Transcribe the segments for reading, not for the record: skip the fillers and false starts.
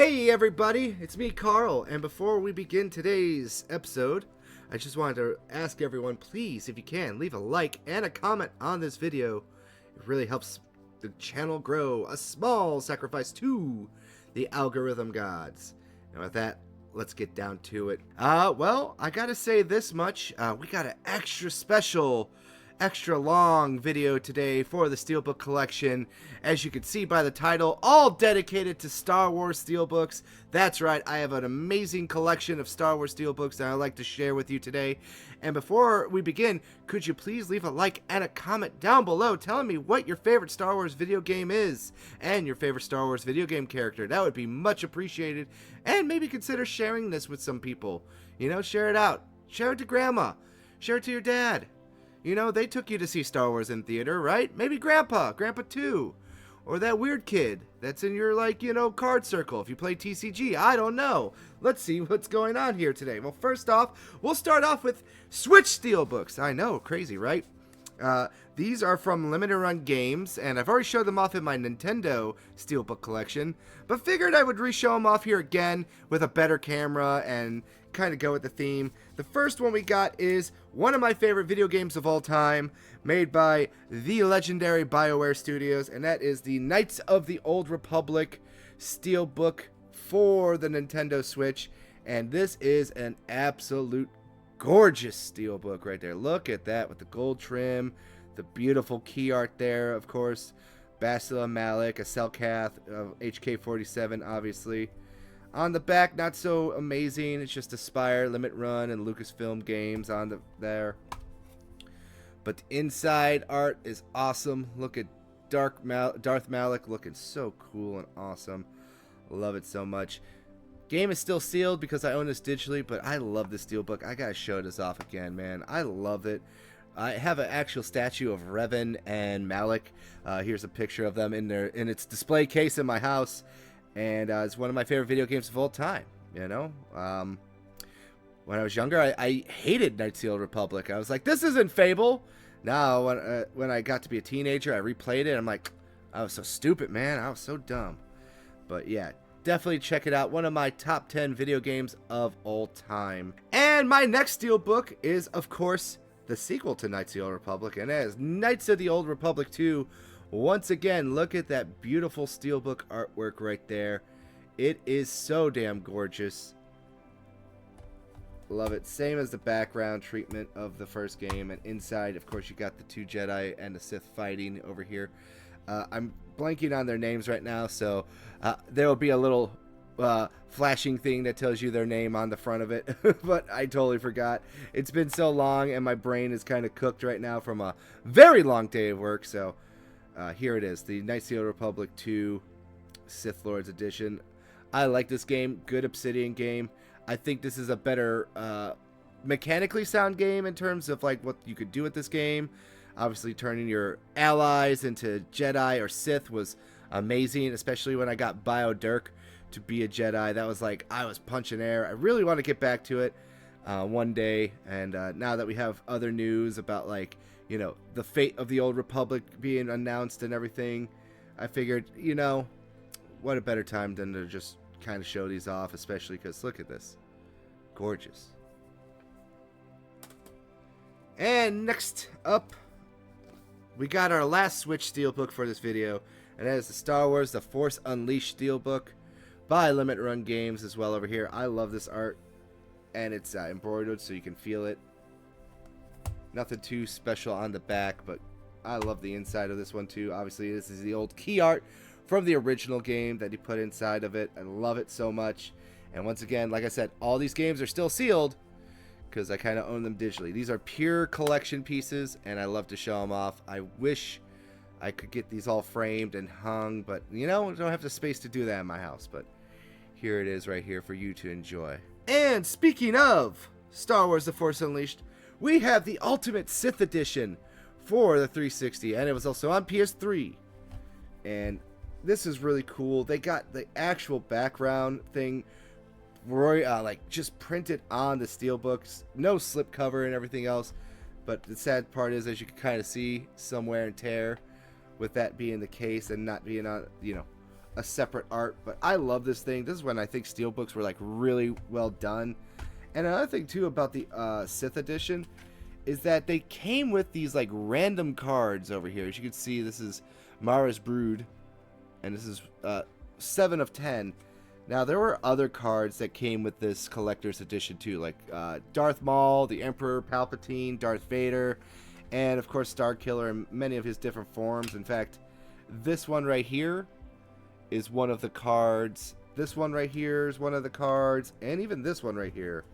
Hey everybody, it's me Carl, and before we begin today's episode, I just wanted to ask everyone, please, if you can, leave a like and a comment on this video. It really helps the channel grow, a small sacrifice to the algorithm gods. And with that, let's get down to it. Well, I gotta say this much, we got an extra long video today for the Steelbook Collection. As you can see by the title, all dedicated to Star Wars Steelbooks. That's right, I have an amazing collection of Star Wars Steelbooks that I'd like to share with you today. And before we begin, could you please leave a like and a comment down below telling me what your favorite Star Wars video game is and your favorite Star Wars video game character. That would be much appreciated. And maybe consider sharing this with some people. You know, share it out. Share it to grandma. Share it to your dad. You know, they took you to see Star Wars in theater, right? Maybe Grandpa too. Or that weird kid that's in your, card circle if you play TCG. I don't know. Let's see what's going on here today. Well, first off, we'll start off with Switch Steelbooks. I know, crazy, right? These are from Limited Run Games, and I've already showed them off in my Nintendo Steelbook collection, but figured I would re-show them off here again with a better camera and kind of go with the theme. The first one we got is one of my favorite video games of all time, made by the legendary BioWare Studios, and that is the Knights of the Old Republic Steelbook for the Nintendo Switch. And this is an absolute gorgeous Steelbook right there. Look at that with the gold trim, the beautiful key art there, of course. Bastila Malik, a Selkath of HK-47, obviously. On the back, not so amazing. It's just Aspire, Limit Run, and Lucasfilm games on there. But the inside art is awesome. Look at Darth Malik looking so cool and awesome. Love it so much. Game is still sealed because I own this digitally, but I love this Steelbook. I gotta show this off again, man. I love it. I have an actual statue of Revan and Malik. Here's a picture of them in its display case in my house. And it's one of my favorite video games of all time, you know? When I was younger, I hated Knights of the Old Republic. I was like, this isn't Fable. Now, when I got to be a teenager, I replayed it. I'm like, I was so stupid, man. I was so dumb. But yeah, definitely check it out. One of my top 10 video games of all time. And my next Steelbook is, of course, the sequel to Knights of the Old Republic. And that is Knights of the Old Republic 2. Once again, look at that beautiful Steelbook artwork right there. It is so damn gorgeous. Love it. Same as the background treatment of the first game. And inside, of course, you got the two Jedi and the Sith fighting over here. I'm blanking on their names right now, so there will be a little flashing thing that tells you their name on the front of it. But I totally forgot. It's been so long, and my brain is kind of cooked right now from a very long day of work, so... here it is, the Knights of the Old Republic 2 Sith Lords Edition. I like this game. Good Obsidian game. I think this is a better mechanically sound game in terms of like what you could do with this game. Obviously, turning your allies into Jedi or Sith was amazing, especially when I got Bio Dirk to be a Jedi. That was like, I was punching air. I really want to get back to it one day. And now that we have other news about like, you know, the fate of the Old Republic being announced and everything, I figured, you know, what a better time than to just kind of show these off, especially because look at this. Gorgeous. And next up, we got our last Switch Steelbook for this video, and that is the Star Wars The Force Unleashed Steelbook by Limit Run Games as well over here. I love this art, and it's embroidered so you can feel it. Nothing too special on the back, but I love the inside of this one too. Obviously, this is the old key art from the original game that he put inside of it. I love it so much. And once again, like I said, all these games are still sealed because I kind of own them digitally. These are pure collection pieces, and I love to show them off. I wish I could get these all framed and hung, but, you know, I don't have the space to do that in my house. But here it is right here for you to enjoy. And speaking of Star Wars The Force Unleashed, we have the Ultimate Sith Edition for the 360, and it was also on PS3. And this is really cool. They got the actual background thing like just printed on the Steelbooks. No slipcover and everything else. But the sad part is, as you can kind of see, some wear and tear with that being the case and not being on, you know, a separate art, but I love this thing. This is when I think Steelbooks were like really well done. And another thing too about the Sith edition is that they came with these like random cards over here. As you can see, this is Mara's Brood, and this is 7 of 10. Now, there were other cards that came with this collector's edition too, like Darth Maul, the Emperor Palpatine, Darth Vader, and of course Starkiller in many of his different forms. In fact, this one right here is one of the cards. This one right here is one of the cards, and even this one right here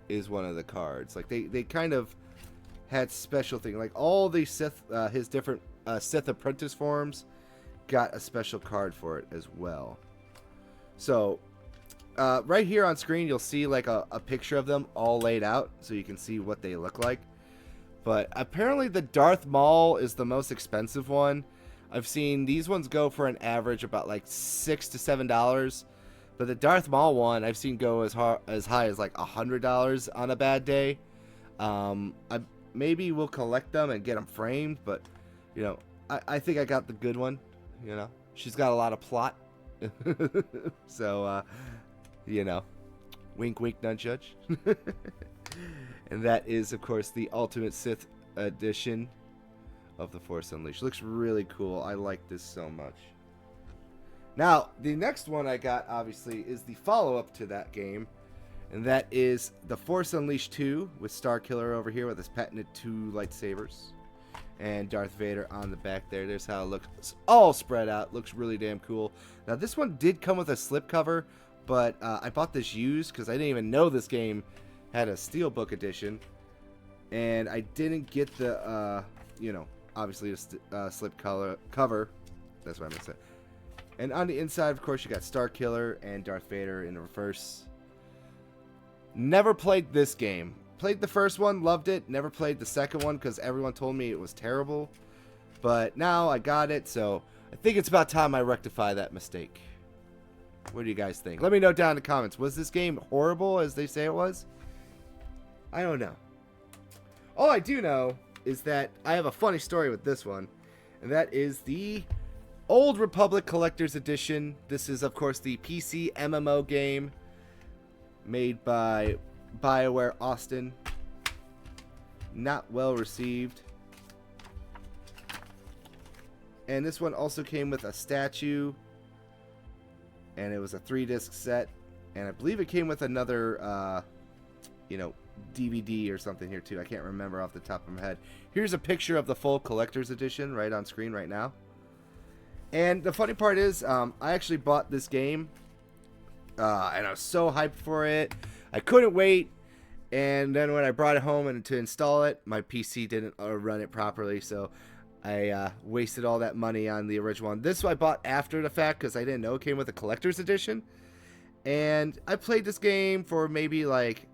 is one of the cards. Like they kind of had special things. Like all the Sith, his different Sith apprentice forms, got a special card for it as well. So, right here on screen, you'll see like a picture of them all laid out, so you can see what they look like. But apparently the Darth Maul is the most expensive one. I've seen these ones go for an average about like $6 to $7. But the Darth Maul one I've seen go as high as like $100 on a bad day. Maybe we'll collect them and get them framed, but you know, I think I got the good one. You know, she's got a lot of plot. So, you know, wink, wink, none judge. And that is, of course, the Ultimate Sith edition of The Force Unleashed. Looks really cool. I like this so much. Now, the next one I got, obviously, is the follow-up to that game. And that is The Force Unleashed 2 with Starkiller over here with his patented 2 lightsabers. And Darth Vader on the back there. There's how it looks all spread out. Looks really damn cool. Now, this one did come with a slipcover, but I bought this used because I didn't even know this game had a Steelbook edition. And I didn't get the, you know, obviously the slip cover. That's what I meant to say. And on the inside, of course, you got Starkiller and Darth Vader in the reverse. Never played this game. Played the first one, loved it. Never played the second one because everyone told me it was terrible. But now I got it, so I think it's about time I rectify that mistake. What do you guys think? Let me know down in the comments. Was this game horrible as they say it was? I don't know. All I do know is that I have a funny story with this one. And that is the Old Republic Collector's Edition. This is, of course, the PC MMO game made by BioWare Austin. Not well received. And this one also came with a statue. And it was a 3-disc set. And I believe it came with another, you know, DVD or something here too. I can't remember off the top of my head. Here's a picture of the full collector's edition right on screen right now. And the funny part is, I actually bought this game. And I was so hyped for it. I couldn't wait. And then when I brought it home and to install it, my PC didn't run it properly. So I wasted all that money on the original one. This I bought after the fact because I didn't know it came with a collector's edition. And I played this game for maybe like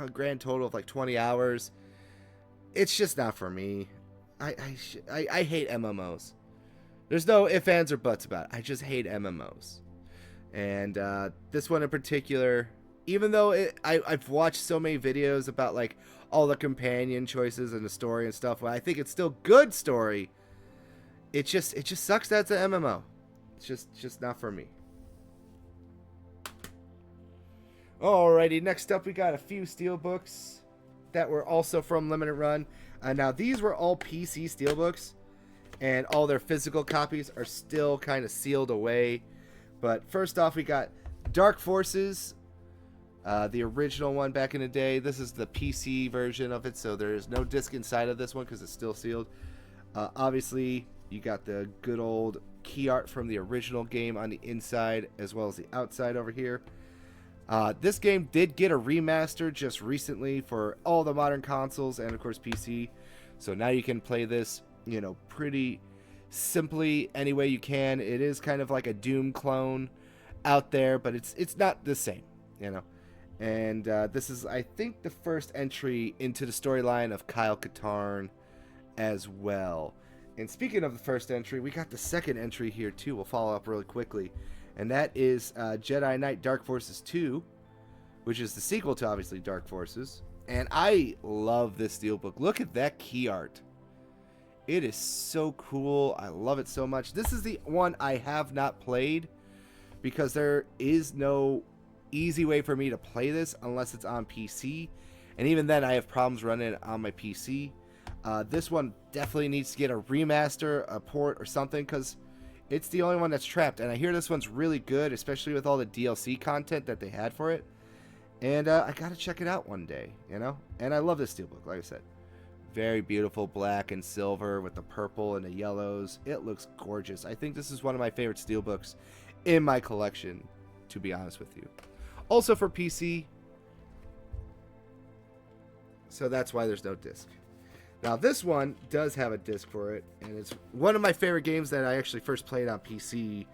a grand total of like 20 hours. It's just not for me. I hate MMOs. There's no ifs, ands, or buts about it. I just hate MMOs. And this one in particular, even though I've watched so many videos about like all the companion choices and the story and stuff, well, I think it's still good story. It just sucks that it's an MMO. It's just not for me. Alrighty, next up we got a few Steelbooks that were also from Limited Run. Now these were all PC Steelbooks, and all their physical copies are still kind of sealed away. But first off, we got Dark Forces, the original one back in the day. This is the PC version of it, so there is no disc inside of this one because it's still sealed. Obviously, you got the good old key art from the original game on the inside as well as the outside over here. This game did get a remaster just recently for all the modern consoles and, of course, PC. So now you can play this, you know, pretty simply any way you can. It is kind of like a Doom clone out there, but it's not the same, you know. And this is, I think, the first entry into the storyline of Kyle Katarn as well. And speaking of the first entry, we got the second entry here too. We'll follow up really quickly. And that is Jedi Knight Dark Forces 2, which is the sequel to, obviously, Dark Forces. And I love this Steelbook. Look at that key art. It is so cool. I love it so much. This is the one I have not played because there is no easy way for me to play this unless it's on PC. And even then, I have problems running it on my PC. This one definitely needs to get a remaster, a port, or something because it's the only one that's trapped. And I hear this one's really good, especially with all the DLC content that they had for it. And I got to check it out one day, you know? And I love this Steelbook, like I said. Very beautiful black and silver with the purple and the yellows. It looks gorgeous. I think this is one of my favorite Steelbooks in my collection, to be honest with you. Also for PC, so that's why there's no disc. Now this one does have a disc for it, and it's one of my favorite games that I actually first played on PC,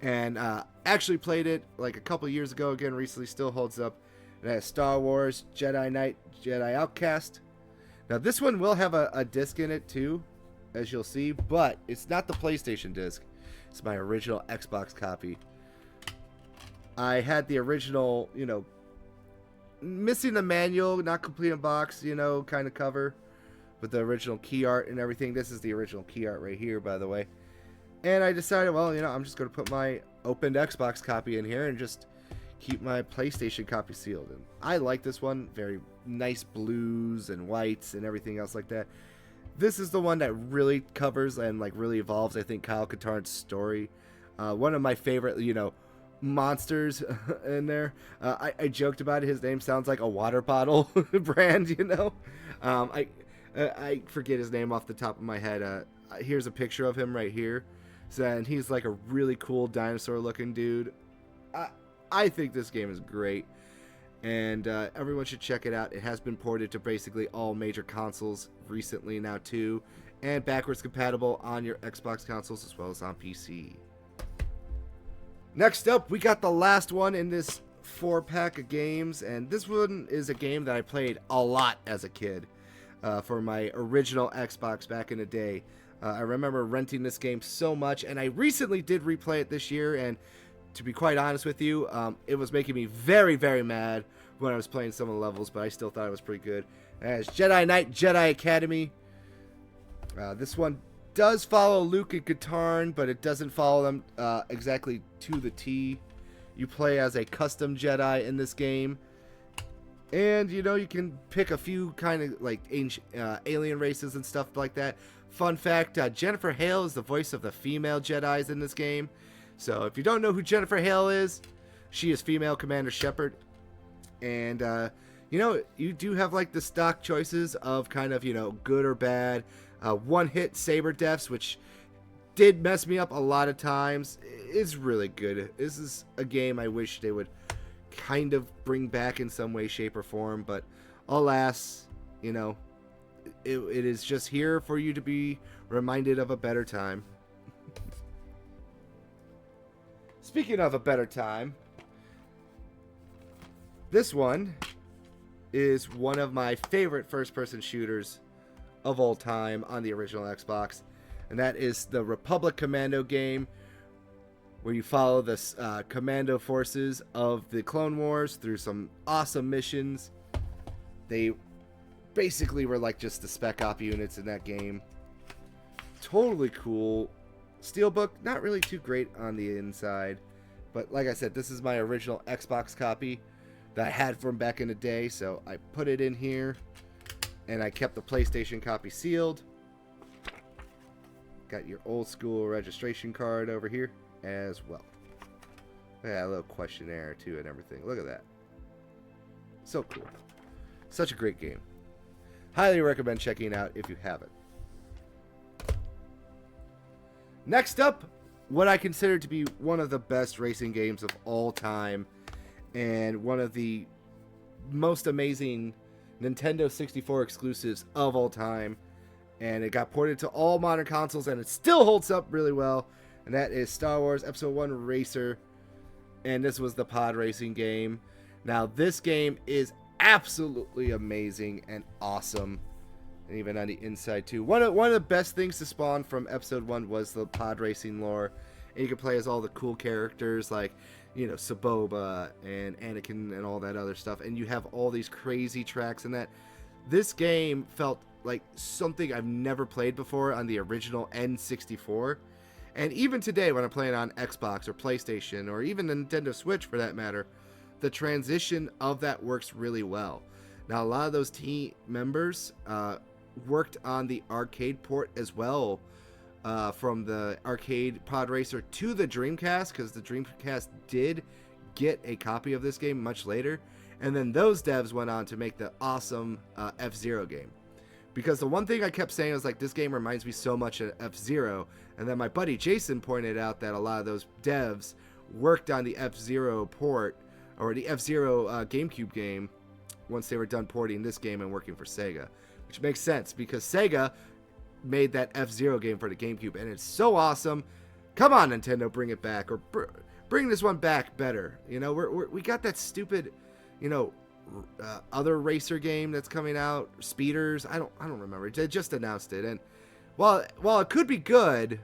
and actually played it like a couple years ago. Again, recently, still holds up. It has Star Wars, Jedi Knight, Jedi Outcast. Now this one will have a disc in it too, as you'll see, but it's not the PlayStation disc. It's my original Xbox copy. I had the original, you know, missing the manual, not complete in box, you know, kind of cover with the original key art and everything. This is the original key art right here, by the way. And I decided, well, you know, I'm just going to put my opened Xbox copy in here and just keep my PlayStation copy sealed. And I like this one. Very nice blues and whites and everything else like that. This is the one that really covers and like really evolves, I think, Kyle Katarn's story. One of my favorite, you know, monsters in there. I joked about it. His name sounds like a water bottle brand, you know. I forget his name off the top of my head. Here's a picture of him right here. So, and he's like a really cool dinosaur looking dude. I think this game is great, and everyone should check it out. It has been ported to basically all major consoles recently now too, and backwards compatible on your Xbox consoles as well as on PC. Next up, we got the last one in this 4-pack of games, and this one is a game that I played a lot as a kid for my original Xbox back in the day. I remember renting this game so much, and I recently did replay it this year, and to be quite honest with you, it was making me very, very mad when I was playing some of the levels, but I still thought it was pretty good. As Jedi Knight, Jedi Academy. This one does follow Luke and Katarn, but it doesn't follow them exactly to the T. You play as a custom Jedi in this game, and you know, you can pick a few kind of like ancient alien races and stuff like that. Fun fact, Jennifer Hale is the voice of the female Jedis in this game. So if you don't know who Jennifer Hale is, she is female Commander Shepard. And, you know, you do have like the stock choices of kind of, you know, good or bad. One-hit saber deaths, which did mess me up a lot of times. It's really good. This is a game I wish they would kind of bring back in some way, shape, or form. But alas, you know, it is just here for you to be reminded of a better time. Speaking of a better time, this one is one of my favorite first-person shooters of all time on the original Xbox, and that is the Republic Commando game, where you follow the commando forces of the Clone Wars through some awesome missions. They basically were like just the spec op units in that game. Totally cool. Steelbook, not really too great on the inside, but like I said, this is my original Xbox copy that I had from back in the day, so I put it in here, and I kept the PlayStation copy sealed. Got your old school registration card over here as well. Yeah, a little questionnaire too and everything. Look at that. So cool. Such a great game. Highly recommend checking it out if you haven't. Next up, what I consider to be one of the best racing games of all time, and one of the most amazing Nintendo 64 exclusives of all time, and it got ported to all modern consoles, and it still holds up really well, and that is Star Wars Episode 1 Racer, and this was the pod racing game. Now, this game is absolutely amazing and awesome. And even on the inside too. One of the best things to spawn from Episode 1 was the pod racing lore. And you can play as all the cool characters like, you know, Saboba and Anakin and all that other stuff. And you have all these crazy tracks in that. This game felt like something I've never played before on the original N64. And even today when I'm playing on Xbox or PlayStation or even the Nintendo Switch for that matter, the transition of that works really well. Now, a lot of those team members worked on the arcade port as well, from the arcade pod racer to the Dreamcast, because the Dreamcast did get a copy of this game much later. And then those devs went on to make the awesome F-Zero game. Because the one thing I kept saying was like, this game reminds me so much of F-Zero. And then my buddy Jason pointed out that a lot of those devs worked on the F-Zero port, or the F-Zero GameCube game, once they were done porting this game and working for Sega. Which makes sense, because Sega made that F-Zero game for the GameCube, and it's so awesome. Come on, Nintendo, bring it back, or bring this one back better. You know, we got that stupid, you know, other racer game that's coming out, Speeders. I don't remember. They just announced it, and while it could be good,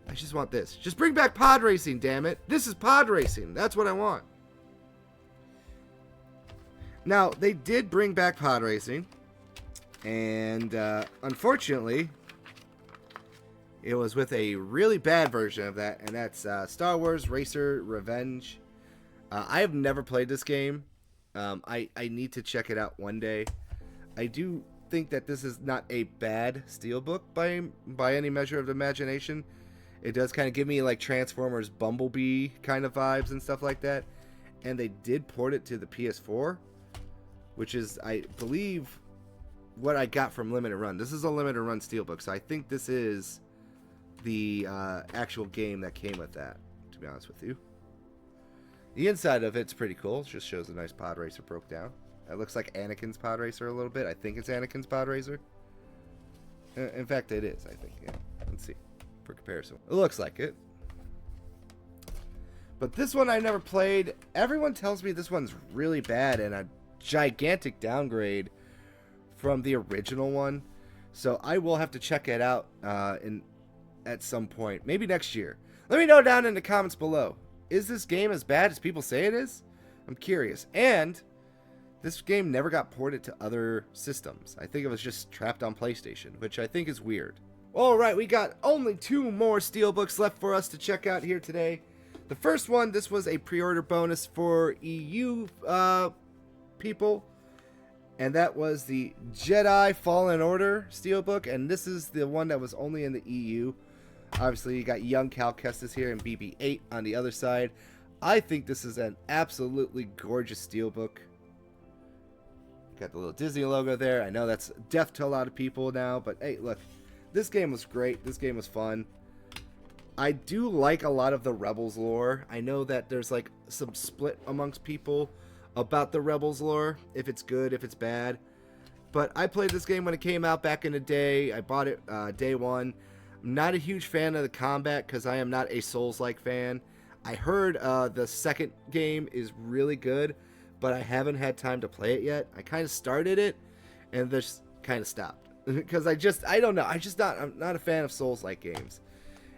I just want this. Just bring back pod racing, damn it. This is pod racing. That's what I want. Now, they did bring back pod racing, and unfortunately, it was with a really bad version of that, and that's Star Wars Racer Revenge. I have never played this game. I need to check it out one day. I do think that this is not a bad Steelbook by any measure of the imagination. It does kind of give me like Transformers Bumblebee kind of vibes and stuff like that. And they did port it to the PS4, which is, I believe, what I got from Limited Run. This is a Limited Run Steelbook, so I think this is the actual game that came with that, to be honest with you. The inside of it's pretty cool. It just shows a nice pod racer broke down. It looks like Anakin's pod racer a little bit. I think it's Anakin's pod racer. In fact, it is, I think. Yeah. Let's see. For comparison. It looks like it. But this one I never played. Everyone tells me this one's really bad and a gigantic downgrade from the original one. So I will have to check it out at some point. Maybe next year. Let me know down in the comments below. Is this game as bad as people say it is? I'm curious. And this game never got ported to other systems. I think it was just trapped on PlayStation, which I think is weird. Alright, we got only 2 more Steelbooks left for us to check out here today. The first one, this was a pre-order bonus for EU people. And that was the Jedi Fallen Order Steelbook. And this is the one that was only in the EU. Obviously, you got young Cal Kestis here and BB-8 on the other side. I think this is an absolutely gorgeous Steelbook. Got the little Disney logo there. I know that's deaf to a lot of people now, but hey, look. This game was great. This game was fun. I do like a lot of the Rebels lore. I know that there's like some split amongst people about the Rebels lore. If it's good, if it's bad. But I played this game when it came out back in the day. I bought it day one. I'm not a huge fan of the combat because I am not a Souls-like fan. I heard the second game is really good, but I haven't had time to play it yet. I kind of started it and just kind of stopped. Because I don't know. I'm not a fan of Souls-like games.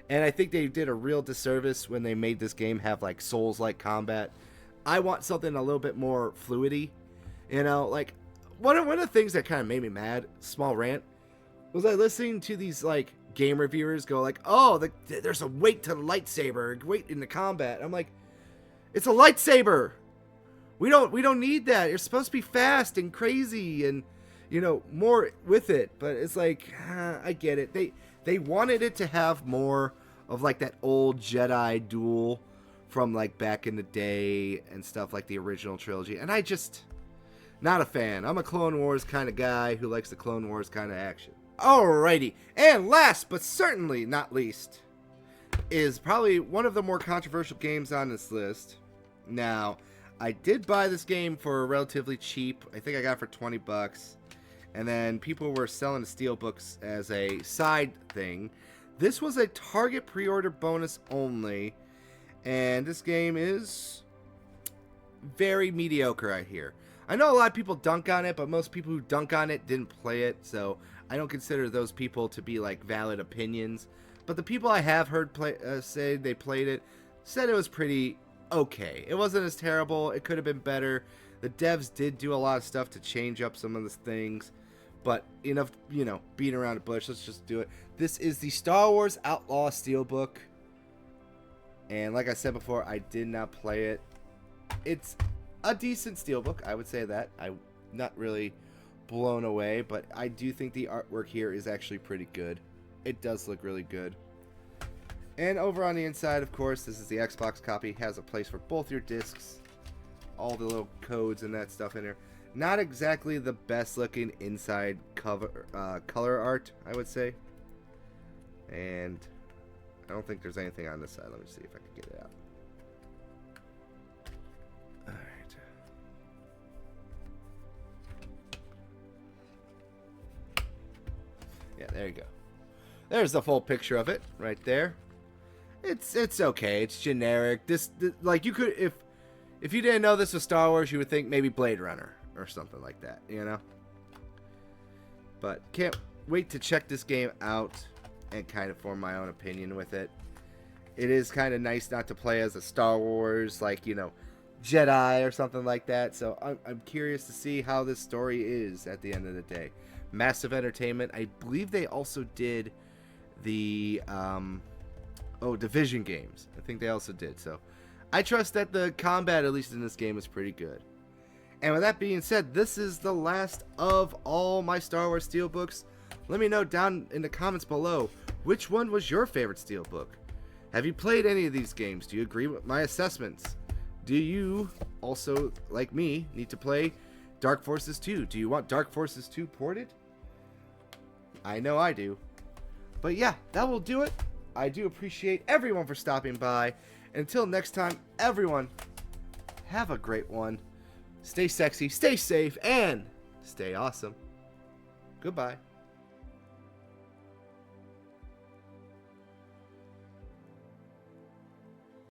And I think they did a real disservice when they made this game have like Souls-like combat. I want something a little bit more fluidy. You know, like one of the things that kind of made me mad, small rant, was I listening to these like game reviewers go like, oh, there's a weight to the lightsaber, weight in the combat. I'm like, it's a lightsaber. We don't need that. You're supposed to be fast and crazy and, you know, more with it. But it's like, I get it. They wanted it to have more of like that old Jedi duel from like back in the day and stuff, like the original trilogy. And I just, not a fan. I'm a Clone Wars kind of guy who likes the Clone Wars kind of action. Alrighty, and last but certainly not least is probably one of the more controversial games on this list. Now, I did buy this game for relatively cheap. I think I got it for 20 bucks. And then people were selling the Steelbooks as a side thing. This was a Target pre-order bonus only. And this game is very mediocre, I hear. I know a lot of people dunk on it, but most people who dunk on it didn't play it. So I don't consider those people to be like valid opinions. But the people I have heard say they played it said it was pretty okay. It wasn't as terrible. It could have been better. The devs did do a lot of stuff to change up some of the things. But enough, you know, beating around the bush. Let's just do it. This is the Star Wars Outlaw Steelbook. And like I said before, I did not play it. It's a decent Steelbook, I would say that. I'm not really blown away, but I do think the artwork here is actually pretty good. It does look really good. And over on the inside, of course, this is the Xbox copy. It has a place for both your discs. All the little codes and that stuff in there. Not exactly the best looking inside cover color art, I would say. And I don't think there's anything on this side. Let me see if I can get it out. Alright. Yeah, there you go. There's the full picture of it right there. It's okay. It's generic. This like you could if you didn't know this was Star Wars, you would think maybe Blade Runner or something like that, you know? But can't wait to check this game out and kind of form my own opinion with it. It is kind of nice not to play as a Star Wars, like, you know, Jedi or something like that. So I'm curious to see how this story is at the end of the day. Massive Entertainment. I believe they also did the Division games. I think they also did. So I trust that the combat, at least in this game, is pretty good. And with that being said, this is the last of all my Star Wars Steelbooks. Let me know down in the comments below, which one was your favorite Steelbook? Have you played any of these games? Do you agree with my assessments? Do you also, like me, need to play Dark Forces 2? Do you want Dark Forces 2 ported? I know I do. But yeah, that will do it. I do appreciate everyone for stopping by. Until next time, everyone, have a great one. Stay sexy, stay safe, and stay awesome. Goodbye.